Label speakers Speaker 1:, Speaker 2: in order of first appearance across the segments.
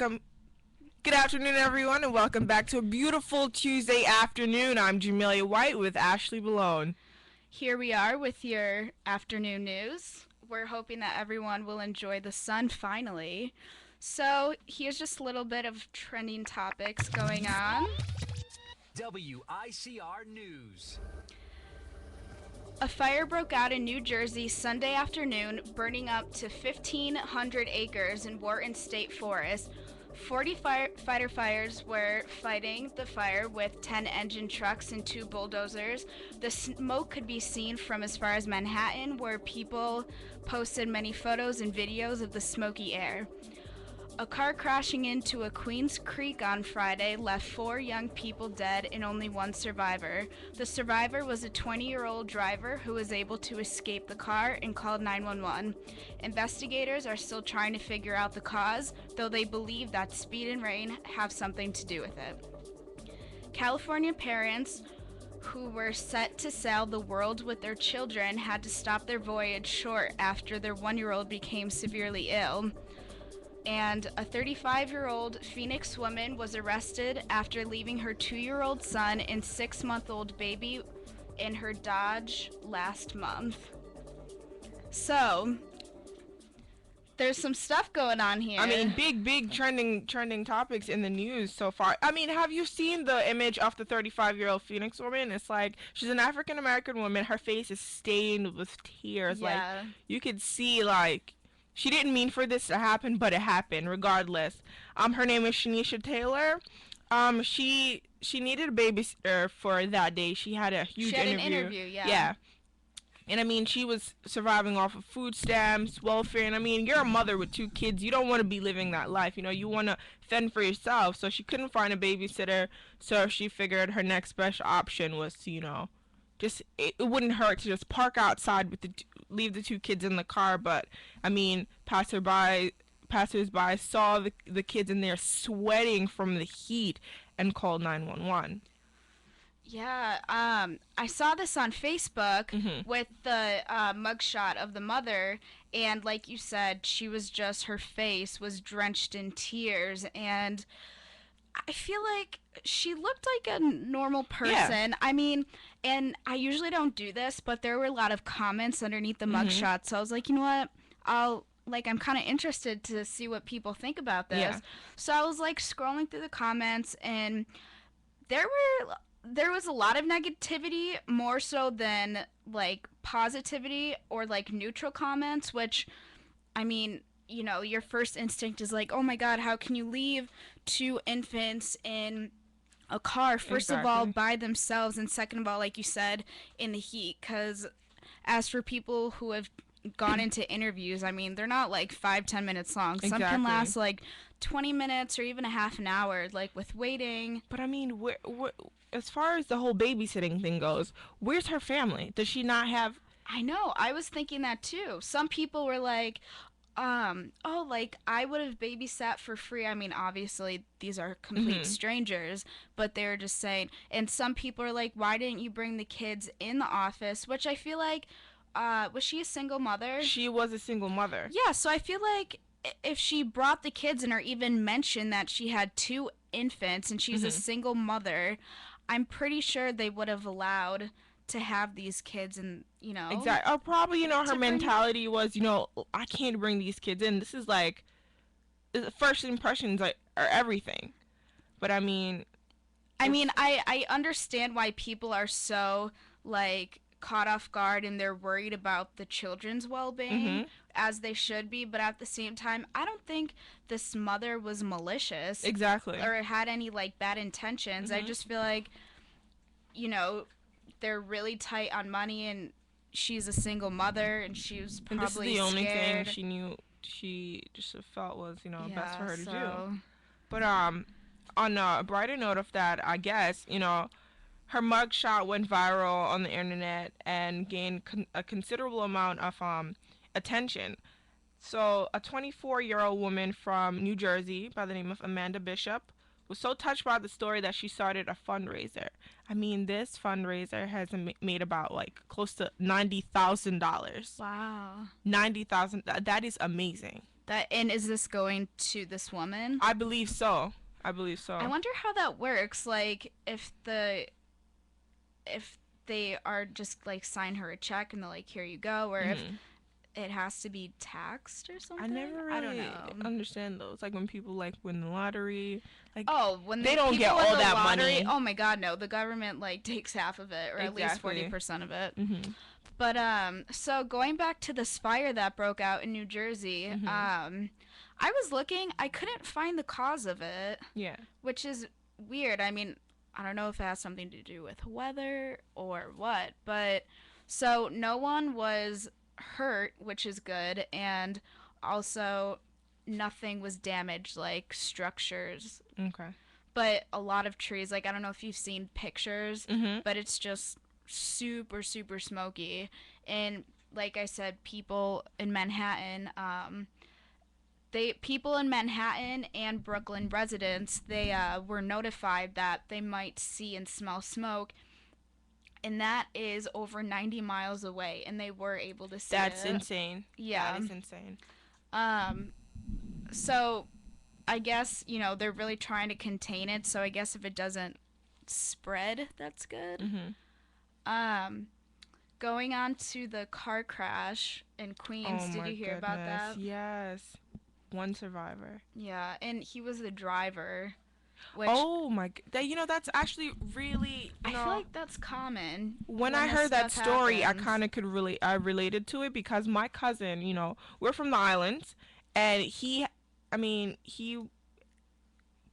Speaker 1: welcome. Good afternoon, everyone, and welcome back to a beautiful Tuesday afternoon. I'm Jamelia White with Ashley Malone.
Speaker 2: Here we are with your afternoon news. We're hoping that everyone will enjoy the sun finally. So, here's just a little bit of trending topics going on.
Speaker 3: WICR News.
Speaker 2: A fire broke out in New Jersey Sunday afternoon, burning up to 1,500 acres in Wharton State Forest. 40 fighter fires were fighting the fire with 10 engine trucks and 2 bulldozers. The smoke could be seen from as far as Manhattan, where people posted many photos and videos of the smoky air. A car crashing into a Queens Creek on Friday left 4 young people dead and only 1 survivor. The survivor was a 20-year-old driver who was able to escape the car and called 911. Investigators are still trying to figure out the cause, though they believe that speed and rain have something to do with it. California parents who were set to sail the world with their children had to stop their voyage short after their 1-year-old became severely ill. And a 35-year-old Phoenix woman was arrested after leaving her 2-year-old son and 6-month-old baby in her Dodge last month. So, there's some stuff going on here.
Speaker 1: I mean, big trending topics in the news so far. I mean, have you seen the image of the 35-year-old Phoenix woman? It's like, she's an African-American woman. Her face is stained with tears.
Speaker 2: Yeah.
Speaker 1: Like, you could see, like, she didn't mean for this to happen, but it happened regardless. Her name is Shanisha Taylor. She needed a babysitter for that day. She had a huge
Speaker 2: an interview, yeah.
Speaker 1: Yeah. And I mean, she was surviving off of food stamps, welfare, and I mean, you're a mother with 2 kids. You don't want to be living that life. You know, you want to fend for yourself. So she couldn't find a babysitter, so she figured her next best option was to, you know, it wouldn't hurt to just park outside with leave the 2 kids in the car. But I mean, passersby saw the kids in there sweating from the heat and called 911.
Speaker 2: Yeah, I saw this on Facebook with the mugshot of the mother, and like you said, her face was drenched in tears, and I feel like she looked like a normal person.
Speaker 1: Yeah.
Speaker 2: I mean, and I usually don't do this, but there were a lot of comments underneath the mugshot, so I was like, you know what, I'm kind of interested to see what people think about this.
Speaker 1: Yeah.
Speaker 2: So I was like scrolling through the comments, and there was a lot of negativity, more so than like positivity or like neutral comments, which, I mean, you know, your first instinct is like, oh my god, how can you leave 2 infants in a car, first of all, by themselves, and second of all, like you said, in the heat? Because as for people who have gone into interviews, I mean, they're not like 5-10 minutes long. Some can last like 20 minutes or even a half an hour, like with waiting.
Speaker 1: But I mean, as far as the whole babysitting thing goes, where's her family? Does she not have...
Speaker 2: I know, I was thinking that too. Some people were like, oh, like, I would have babysat for free. I mean, obviously, these are complete strangers, but they were just saying, and some people are like, why didn't you bring the kids in the office? Which I feel like, was she a single mother?
Speaker 1: She was a single mother.
Speaker 2: Yeah, so I feel like if she brought the kids in or even mentioned that she had 2 infants and she's a single mother, I'm pretty sure they would have allowed to have these kids, and you know,
Speaker 1: exactly. Oh, probably, you know, her mentality was, you know, I can't bring these kids in. This is like, first impressions are everything. But I mean,
Speaker 2: I understand why people are so like caught off guard and they're worried about the children's well-being, as they should be, but at the same time, I don't think this mother was malicious.
Speaker 1: Exactly.
Speaker 2: Or had any like bad intentions. I just feel like, you know, they're really tight on money, and she's a single mother, and she was probably scared.
Speaker 1: And this is the only thing she knew, she just felt was, you know, best for her to do. But on a brighter note of that, I guess, you know, her mugshot went viral on the internet and gained a considerable amount of attention. So a 24-year-old woman from New Jersey by the name of Amanda Bishop was so touched by the story that she started a fundraiser. I mean, this fundraiser has made about close to $90,000.
Speaker 2: Wow.
Speaker 1: $90,000. That is amazing.
Speaker 2: That and is this going to this woman?
Speaker 1: I believe so. I believe
Speaker 2: I
Speaker 1: so.
Speaker 2: wonder how that works. Like if they are just like sign her a check and they're like here you go, or if
Speaker 1: Hmm.
Speaker 2: it has to be taxed or
Speaker 1: I
Speaker 2: something.
Speaker 1: never
Speaker 2: I don't
Speaker 1: really
Speaker 2: know.
Speaker 1: understand those. Like when people like win the lottery, like
Speaker 2: Oh, when
Speaker 1: they
Speaker 2: the
Speaker 1: don't get
Speaker 2: people win
Speaker 1: all
Speaker 2: the
Speaker 1: that
Speaker 2: lottery,
Speaker 1: money.
Speaker 2: oh my god, no. The government like takes half of it or at least
Speaker 1: Exactly.
Speaker 2: 40% of it.
Speaker 1: Mhm.
Speaker 2: But so going back to this fire that broke out in New Jersey,
Speaker 1: Mhm.
Speaker 2: I was looking, I couldn't find the cause of it,
Speaker 1: Yeah.
Speaker 2: which is weird. I mean, I don't know if it has something to do with weather or what, but so no one was hurt, which is good, and also nothing was damaged like structures,
Speaker 1: Okay.
Speaker 2: but a lot of trees, like I don't know if you've seen pictures,
Speaker 1: Mhm.
Speaker 2: but it's just super smoky. And like I said, people in Manhattan and Brooklyn residents, they were notified that they might see and smell smoke, and that is over 90 miles away, and they were able to see
Speaker 1: That's
Speaker 2: it.
Speaker 1: insane. That
Speaker 2: Yeah.
Speaker 1: is insane.
Speaker 2: Um. So I guess they're really trying to contain it. So I guess if it doesn't spread, that's good.
Speaker 1: Mhm.
Speaker 2: Um. Going on to the car crash in Queens,
Speaker 1: Oh
Speaker 2: did
Speaker 1: my
Speaker 2: you hear about
Speaker 1: goodness.
Speaker 2: that?
Speaker 1: Yes. One survivor.
Speaker 2: Yeah, and he was the driver, which
Speaker 1: Oh my that that's actually really,
Speaker 2: I feel like that's common
Speaker 1: when
Speaker 2: when
Speaker 1: I
Speaker 2: this
Speaker 1: heard that
Speaker 2: stuff
Speaker 1: story, I
Speaker 2: happens.
Speaker 1: kind of could relate. I related to it because my cousin, we're from the islands, and I mean,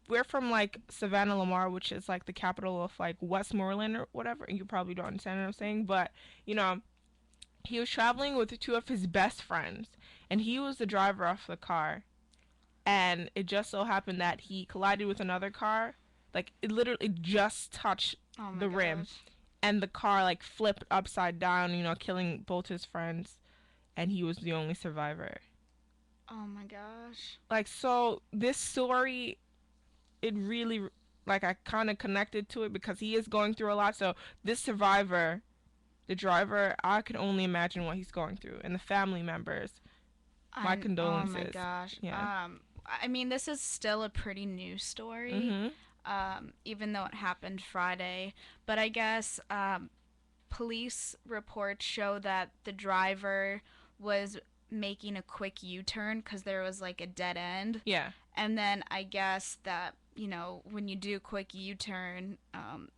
Speaker 1: we're from like Savannah, Lamar, which is like the capital of like Westmoreland or whatever. And you probably don't understand what I'm saying, but you know, he was traveling with two of his best friends, and he was the driver of the car. And it just so happened that he collided with another car, like it literally just touched
Speaker 2: Oh my
Speaker 1: the rim,
Speaker 2: gosh.
Speaker 1: and the car like flipped upside down, killing both his friends, and he was the only survivor.
Speaker 2: Oh my gosh.
Speaker 1: Like, so this story, it really, like, I kind of connected to it because he is going through a lot. So this survivor, the driver, I can only imagine what he's going through, and the family members. My
Speaker 2: Oh my
Speaker 1: condolences.
Speaker 2: gosh.
Speaker 1: Yeah.
Speaker 2: I mean, this is still a pretty new story,
Speaker 1: Mhm.
Speaker 2: even though it happened Friday. But I guess police reports show that the driver was making a quick U-turn because there was like a dead end,
Speaker 1: Yeah.
Speaker 2: and then I guess that when you do a quick U-turn,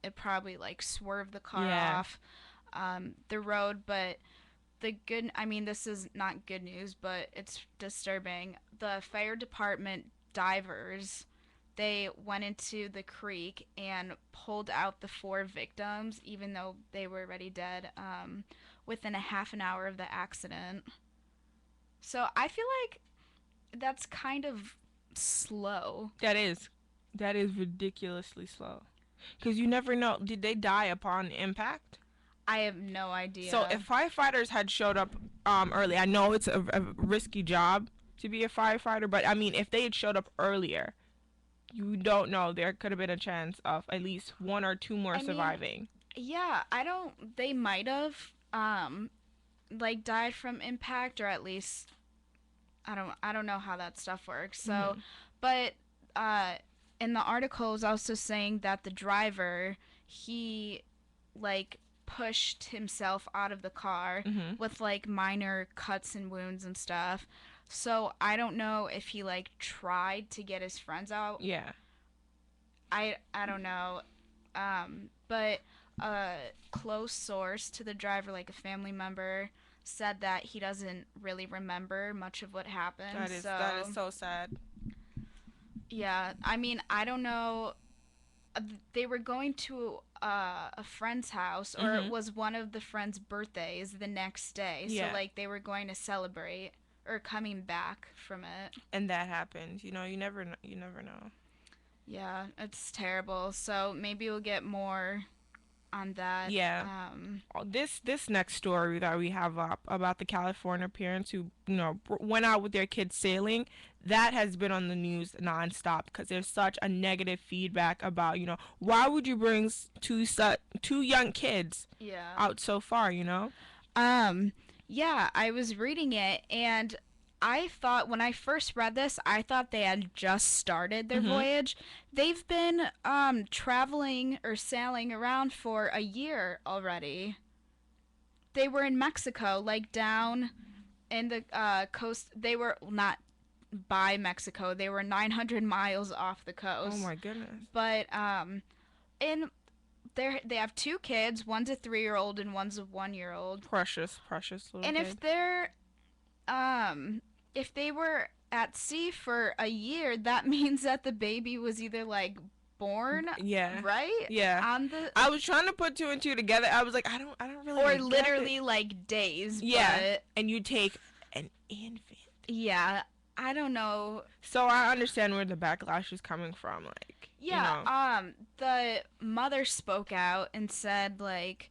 Speaker 2: it probably like swerved the car
Speaker 1: Yeah.
Speaker 2: off the road. But I mean, this is not good news, but it's disturbing. The fire department divers, they went into the creek and pulled out the four victims, even though they were already dead, within a half an hour of the accident. So I feel like that's kind of slow.
Speaker 1: That is. That is ridiculously slow. Because you never know. Did they die upon impact?
Speaker 2: I have no
Speaker 1: So
Speaker 2: idea.
Speaker 1: if firefighters had showed up early, I know it's a risky job to be a firefighter, but I mean, if they had showed up earlier, you don't know. There could have been a chance of at least one or two more
Speaker 2: I mean,
Speaker 1: surviving.
Speaker 2: yeah, I don't. They might have like died from impact, or at least I don't know how that stuff works. So,
Speaker 1: Mhm.
Speaker 2: but uh, in the article it was also saying that the driver, he like pushed himself out of the car
Speaker 1: Mhm.
Speaker 2: with like minor cuts and wounds and stuff. So I don't know if he like tried to get his friends out.
Speaker 1: Yeah.
Speaker 2: I don't know. But a close source to the driver, like a family member, said that he doesn't really remember much of what happened.
Speaker 1: That is
Speaker 2: So
Speaker 1: so sad.
Speaker 2: yeah, I mean, I don't know. They were going to a friend's house, or it
Speaker 1: Mhm.
Speaker 2: was one of the friend's birthdays the next day. So
Speaker 1: Yeah.
Speaker 2: like they were going to celebrate or coming back from it.
Speaker 1: And that happens. You never know. You never know.
Speaker 2: Yeah, it's terrible. So maybe we'll get more on that.
Speaker 1: Yeah. This next story that we have up about the California parents who went out with their kids sailing, that has been on the news nonstop because there's such a negative feedback about why would you bring two young kids
Speaker 2: Yeah.
Speaker 1: out so far.
Speaker 2: Um, yeah, I was reading it, and I thought when I first read this, I thought they had just started their
Speaker 1: Mhm.
Speaker 2: voyage. They've been traveling or sailing around for a year already. They were in Mexico, like down in the coast. They were not by Mexico. They were 900 miles off the
Speaker 1: Oh
Speaker 2: coast.
Speaker 1: my goodness.
Speaker 2: But in they have two kids. One's a 3-year-old and one's a 1-year-old.
Speaker 1: Precious, precious little
Speaker 2: And
Speaker 1: kid.
Speaker 2: if they were at sea for a year, that means that the baby was either like born,
Speaker 1: Yeah.
Speaker 2: right?
Speaker 1: Yeah.
Speaker 2: On the
Speaker 1: I was trying to put two and two together. I was like, I don't really
Speaker 2: or
Speaker 1: like get it.
Speaker 2: literally like days,
Speaker 1: Yeah.
Speaker 2: but
Speaker 1: And you take an infant.
Speaker 2: yeah, I don't know.
Speaker 1: So I understand where the backlash is coming from. Like,
Speaker 2: Yeah, the mother spoke out and said like